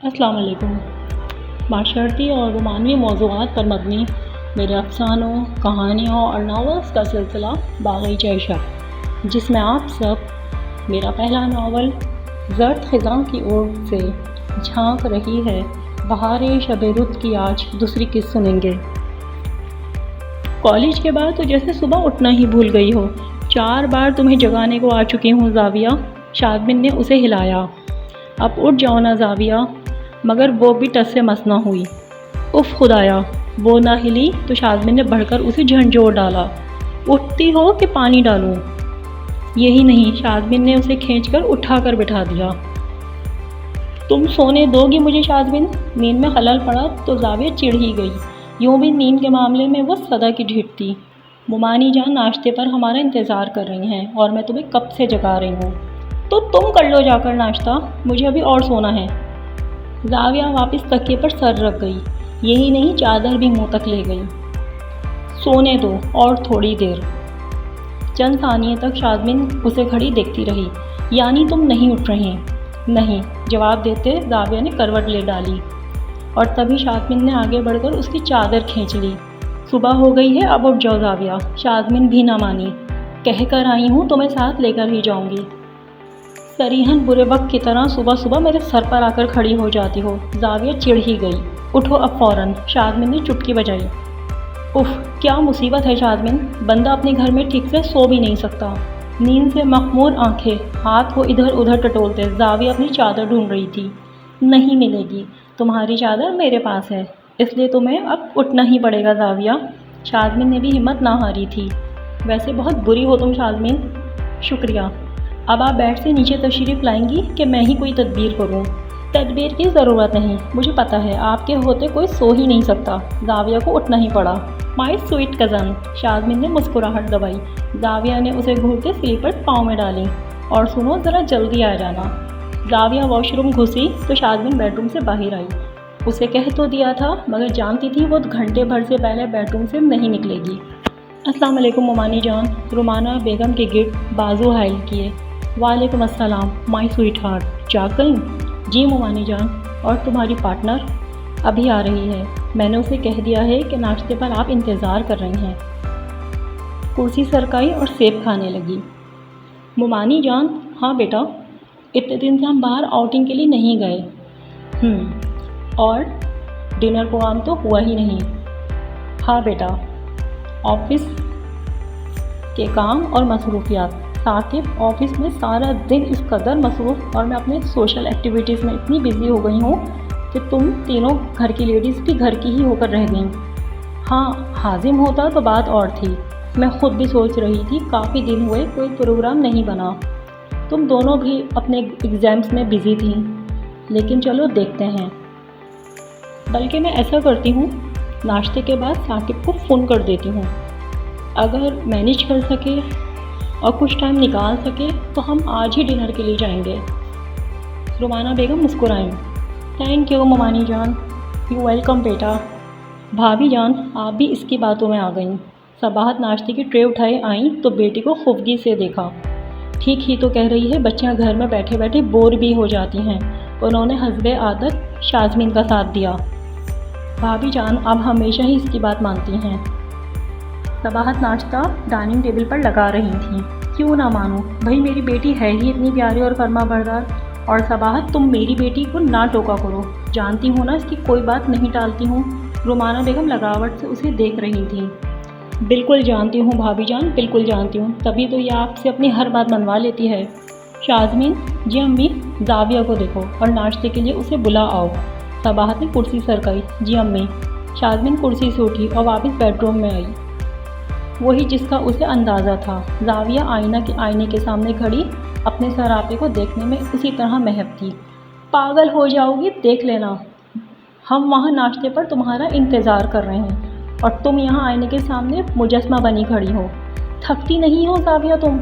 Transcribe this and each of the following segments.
السلام علیکم۔ معاشرتی اور رومانوی موضوعات پر مبنی میرے افسانوں، کہانیوں اور ناولز کا سلسلہ باغِ چہشت، جس میں آپ سب میرا پہلا ناول زرد خزاں کی اور سے جھانک رہی ہے بہار شب رت کی آج دوسری قسط سنیں گے۔ کالج کے بعد تو جیسے صبح اٹھنا ہی بھول گئی ہو۔ 4 بار تمہیں جگانے کو آ چکی ہوں زاویہ، شادمن نے اسے ہلایا۔ اب اٹھ جاؤ نا زاویہ، مگر وہ بھی ٹس سے مس نہ ہوئی۔ اف خدایا، وہ نہ ہلی تو شادمن نے بڑھ کر اسے جھنجھوڑ ڈالا۔ اٹھتی ہو کہ پانی ڈالوں؟ یہی نہیں، شادمن نے اسے کھینچ کر اٹھا کر بٹھا دیا۔ تم سونے دو گی مجھے شادمن؟ نیند میں خلل پڑا تو زاویہ چڑ ہی گئی۔ یوں بھی نیند کے معاملے میں وہ صدا کی ڈھیٹ تھی۔ ممانی جان ناشتے پر ہمارا انتظار کر رہی ہیں اور میں تمہیں کب سے جگا رہی ہوں۔ تو تم کر لو جا کر ناشتہ، مجھے ابھی اور سونا ہے۔ زاویہ واپس تکیے پر سر رکھ گئی۔ یہی نہیں، چادر بھی منہ تک لے گئی۔ سونے دو اور تھوڑی دیر۔ چند ثانیے تک شادمن اسے کھڑی دیکھتی رہی۔ یعنی تم نہیں اٹھ رہی؟ نہیں، جواب دیتے زاویہ نے کروٹ لے ڈالی، اور تبھی شادمن نے آگے بڑھ کر اس کی چادر کھینچ لی۔ صبح ہو گئی ہے، اب اٹھ جاؤ زاویہ۔ شادمن بھی نہ مانی۔ کہہ کر آئی ہوں تمہیں ساتھ لے کر ہی جاؤں گی۔ صریحاً برے وقت کی طرح صبح صبح میرے سر پر آ کر کھڑی ہو جاتی ہو۔ زاویہ چڑ ہی گئی۔ اٹھو اب فوراً، شادمن نے چٹکی بجائی۔ اف، کیا مصیبت ہے شادمن، بندہ اپنے گھر میں ٹھیک سے سو بھی نہیں سکتا۔ نیند سے مخمور آنکھیں، ہاتھ کو ادھر ادھر ٹٹولتے زاویہ اپنی چادر ڈھونڈ رہی تھی۔ نہیں ملے گی، تمہاری چادر میرے پاس ہے، اس لیے تمہیں اب اٹھنا ہی پڑے گا زاویہ۔ شادمن نے بھی ہمت نہ ہاری تھی۔ ویسے بہت بری ہو تم شادمن۔ شکریہ۔ اب آپ بیڈ سے نیچے تشریف لائیں گی کہ میں ہی کوئی تدبیر کروں؟ تدبیر کی ضرورت نہیں، مجھے پتہ ہے آپ کے ہوتے کوئی سو ہی نہیں سکتا۔ زاویہ کو اٹھنا ہی پڑا۔ مائی سویٹ کزن، شادمن نے مسکراہٹ دبائی۔ زاویہ نے اسے گھور کے سلیپرز پاؤں میں ڈالی۔ اور سنو، ذرا جلدی آ جانا۔ زاویہ واش روم گھسی تو شادمن بیڈ روم سے باہر آئی۔ اسے کہہ تو دیا تھا، مگر جانتی تھی وہ گھنٹے بھر سے پہلے بیڈ روم سے نہیں نکلے گی۔ السلام علیکم ممانی جان، رومانہ بیگم کے گرد بازو حائل کیے۔ وعلیکم السلام مائی سویٹ ہارٹ، جاگ گئیں؟ جی ممانی جان۔ اور تمہاری پارٹنر؟ ابھی آ رہی ہے، میں نے اسے کہہ دیا ہے کہ ناشتے پر آپ انتظار کر رہی ہیں۔ کرسی سرکائی اور سیب کھانے لگی۔ ممانی جان، ہاں بیٹا، اتنے دن سے ہم باہر آؤٹنگ کے لیے نہیں گئے۔ اور ڈنر پروگرام تو ہوا ہی نہیں۔ ہاں بیٹا، آفس کے کام اور مصروفیات۔ ثاقب، آفس میں سارا دن اس قدر مصروف اور میں اپنے سوشل ایکٹیویٹیز میں اتنی بزی ہو گئی ہوں کہ تم تینوں گھر کی لیڈیز بھی گھر کی ہی ہو کر رہ گئیں۔ ہاں، ہاضم ہوتا تو بات اور تھی۔ میں خود بھی سوچ رہی تھی، کافی دن ہوئے کوئی پروگرام نہیں بنا۔ تم دونوں بھی اپنے ایگزامس میں بزی تھیں، لیکن چلو دیکھتے ہیں۔ بلکہ میں ایسا کرتی ہوں، ناشتے کے بعد ثاقب کو فون کر دیتی ہوں۔ اگر مینیج کر سکے اور کچھ ٹائم نکال سکے تو ہم آج ہی ڈنر کے لیے جائیں گے۔ رومانہ بیگم مسکرائیں۔ تھینک یو ممانی جان۔ یو ویلکم بیٹا۔ بھابھی جان، آپ بھی اس کی باتوں میں آ گئیں۔ صباحت ناشتے کی ٹرے اٹھائے آئیں تو بیٹی کو خفگی سے دیکھا۔ ٹھیک ہی تو کہہ رہی ہے، بچیاں گھر میں بیٹھے بیٹھے بور بھی ہو جاتی ہیں۔ انہوں نے حسب عادت شازمین کا ساتھ دیا۔ بھابھی جان، آپ ہمیشہ ہی اس کی بات مانتی ہیں۔ صباحت ناشتہ ڈائننگ ٹیبل پر لگا رہی تھیں۔ کیوں نہ مانوں، بھائی میری بیٹی ہے ہی اتنی پیاری اور فرما بردار۔ اور صباحت، تم میری بیٹی کو نہ ٹوکا کرو، جانتی ہو نا اس کی کوئی بات نہیں ٹالتی ہوں۔ رومانہ بیگم لگاوٹ سے اسے دیکھ رہی تھیں۔ بالکل جانتی ہوں بھابھی جان، بالکل جانتی ہوں، تبھی تو یہ آپ سے اپنی ہر بات منوا لیتی ہے۔ شازمین، جی امی، زاویہ کو دیکھو اور ناشتے کے لیے اسے بلا آؤ۔ صباحت نے کرسی سرکائی۔ جی امی۔ شازمین کرسی سے اٹھی اور واپس بیڈ روم میں آئی، وہی جس کا اسے اندازہ تھا۔ زاویہ آئینے کے سامنے کھڑی اپنے سراپے کو دیکھنے میں اسی طرح محب تھی۔ پاگل ہو جاؤ گی، دیکھ لینا، ہم وہاں ناشتے پر تمہارا انتظار کر رہے ہیں اور تم یہاں آئینے کے سامنے مجسمہ بنی کھڑی ہو۔ تھکتی نہیں ہو زاویہ تم؟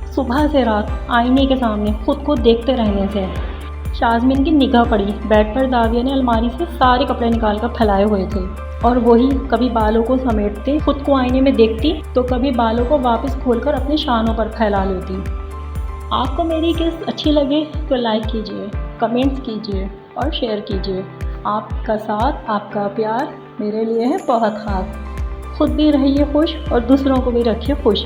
صبح سے رات آئینے کے سامنے خود کو دیکھتے رہنے سے۔ شازمین کی نگاہ پڑی بیڈ پر۔ زاویہ نے الماری سے سارے کپڑے نکال کر پھیلائے ہوئے تھے، اور وہی کبھی بالوں کو سمیٹتے خود کو آئینے میں دیکھتی تو کبھی بالوں کو واپس کھول کر اپنی شانوں پر پھیلا لیتی۔ آپ کو میری قسط اچھی لگے تو لائک کیجیے، کمنٹس کیجیے اور شیئر کیجیے۔ آپ کا ساتھ، آپ کا پیار میرے لیے ہے بہت خاص۔ خود بھی رہیے خوش اور دوسروں کو بھی رکھیے خوش۔